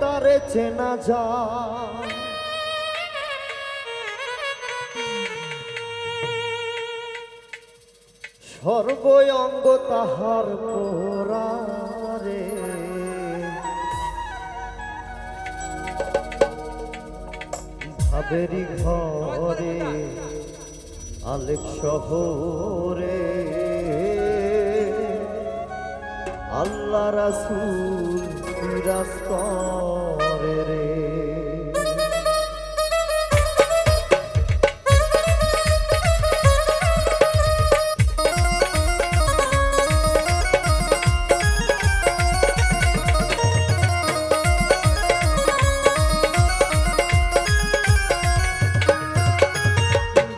তারে চেনা যায়। সর্বঙ্গ তাহার পোড়ারে, ভাবেরি ঘরে আলেক শহরে আল্লাহ রাসূল বিরাজ করে রে।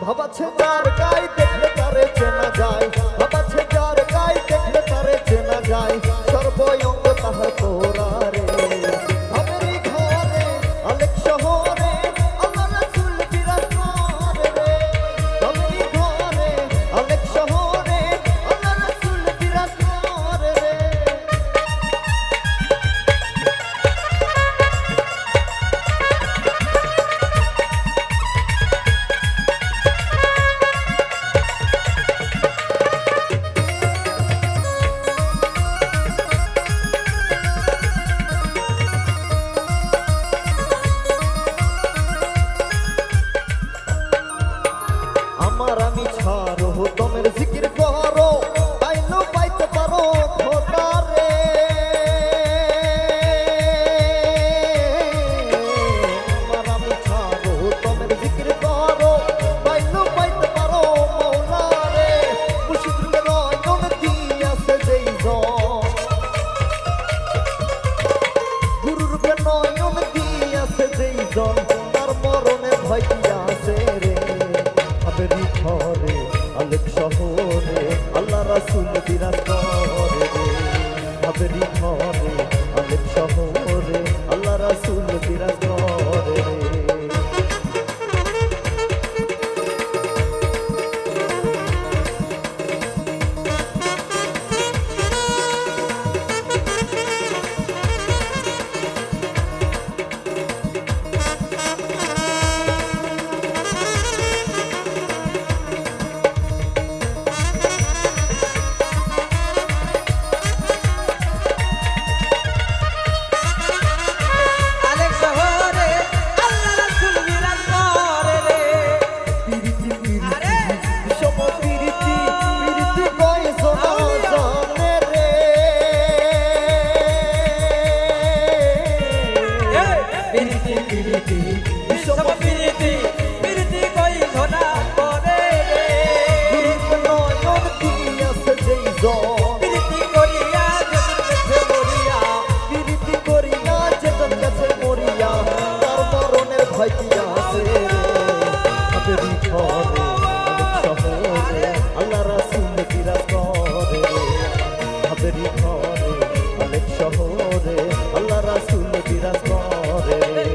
ভাবাছে যার গায়ে দেখলে তারে চেনা যায়, ভাবাছে যার গায়ে দেখলে তারে চেনা যায়। সর্বঙ্গ তাহার পোড়ারে, ভাবেরি ঘরে আলেক শহরে আল্লাহ রাসূল বিরাজ করে রে। ভাবেরি ঘরে আলেক শহরে আল্লাহ রাসূল বিরাজ করে রে। আমার আমি ছাড়ো তোমের জিকির করো, তাইলো পাইতে পারো খোদা রে। আমার আমি ছাড়ো তোমের জিকির করো, তাইলো পাইতে পারো মওলা রে। মুর্শিদের নয়ন দিয়াছে যেই জন, গুরুর নয়ন দিয়াছে যেই জন, তার মরণে ভয় আছে রে। ভাবেরি ঘরে আলেক শহরে আল্লাহ রাসূল বিরাজ করে রে। ভাবেরি ঘরে আলেক শহরে আল্লাহ রাসূল বিরাজ করে রে। আল্লাহ রাসূল বিরাজ করে রে। ভাবেরি ঘরে আলেক শহরে আল্লাহ রাসূল বিরাজ করে রে।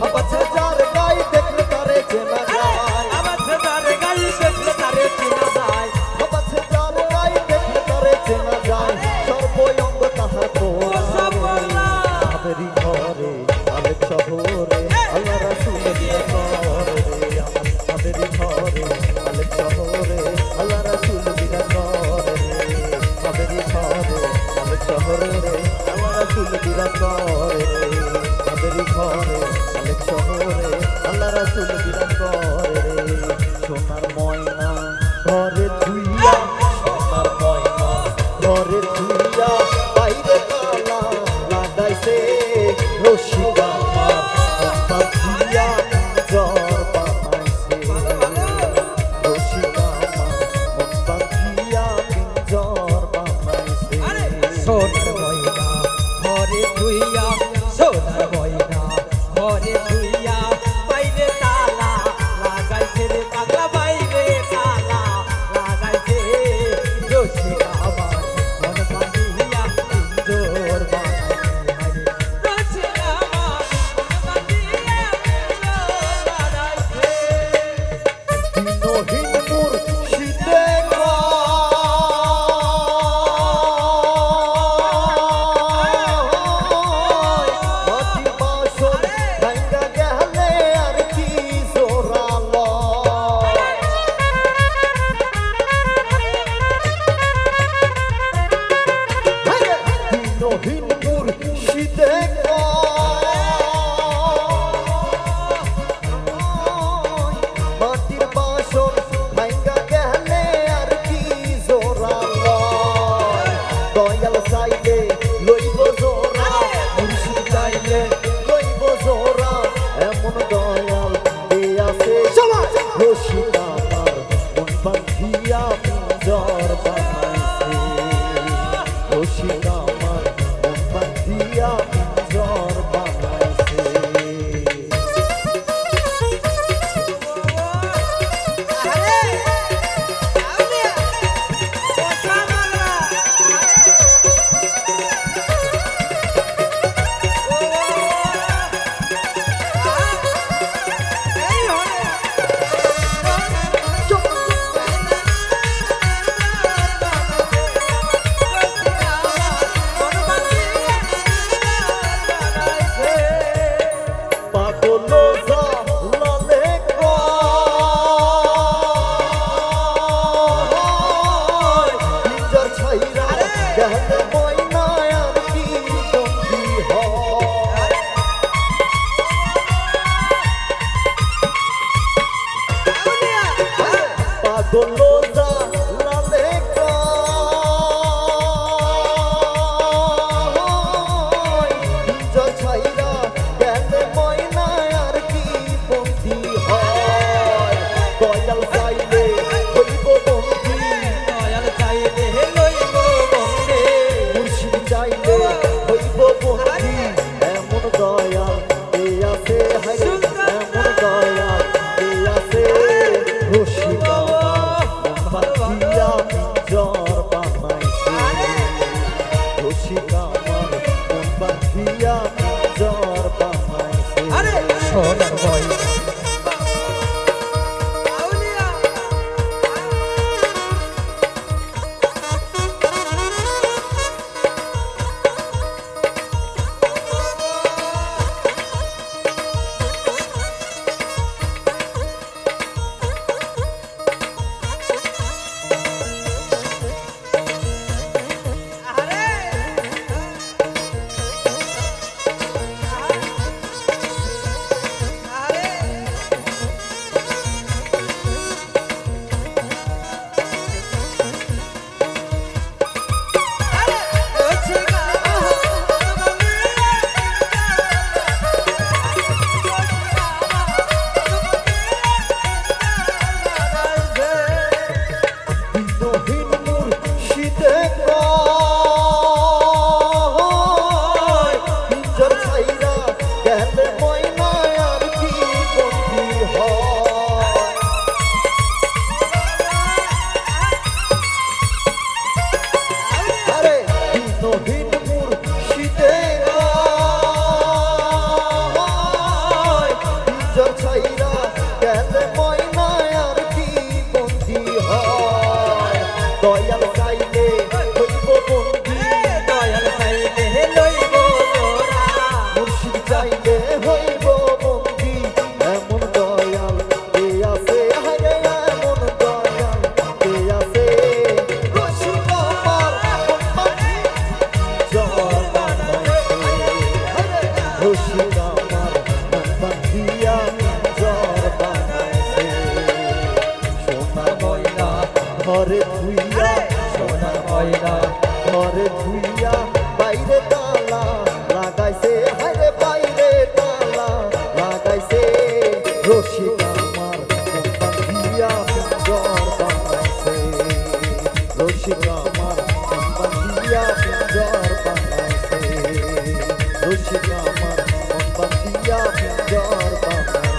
ভাবাছে যার গায়ে দেখলে তারে চেনা যায়, ভাবাছে যার গায়ে দেখলে তারে চেনা যায়, ভাবাছে যার গায়ে দেখলে তারে চেনা যায়। সর্বঙ্গ তাহার পোড়ারে, ভাবেরি ঘরে আলেক শহরে আল্লাহ রাসূল বিরাজ করে রে। ভাবেরি ঘরে আলেক শহরে আল্লাহ রাসূল বিরাজ করে রে। ভাবেরি ঘরে আলেক শহরে আল্লাহ রাসূল বিরাজ করে রে। ভাবেরি ঘরে আলেক শহরে আল্লাহ রাসূল বিরাজ করে রে। সোনার ময়না ঘরে ধুইয়া, সোনার ময়না ঘরে ধুইয়া, বাইরে তালা লাগাইছে রশিদ আমার পাখিয়া জ্বর বানাইছে। রশিদ আমার পাখিয়া জ্বর বানাইছে। সোনার ময়না ঘরে ধুইয়া, সোনার ময়না ঘরে ধুইয়া, বাইরে তালা লাগাইছে রে পাগলা, বাইরে তালা লাগাইছে। রশিদ আমার মন বাঁধিয়া পিঞ্জর বানাইছে। রশিদ আমার সোনার ময়না বিহীন মুর্শিদে কয় পিঞ্জর ছাইরা গেলে ময়না আর কি বন্দি হয় আরে বিহীন মুর্শিদে কয় পিঞ্জর ছাইরা গেলে ময়না আর কি বন্দি হয় দয়াল চাইলে হইব বন্দি দয়াল চাইলে লইব জোড়া মুর্শিদ চাইলে হইব বন্দি এমন দয়াল কে আছে হায় এমন দয়াল কে আছে রশিদ আমার মন জল বানাইছে রশিদ আমার মন বাঁধিয়া জল বানাইছে সোনার ময়না ঘরে ধুইয়া সোনার ময়না ঘরে ধুইয়া বাইরে তালা লাগাইছে হায়রে বাইরে তালা লাগাইছে রশিদ আমার মন বাঁধিয়া জ্বর বানাইছে রশিদ আমার মন বাঁধিয়া জ্বর বানাইছে রশিদ আমার মন বাঁধিয়া জ্বর বানাইছে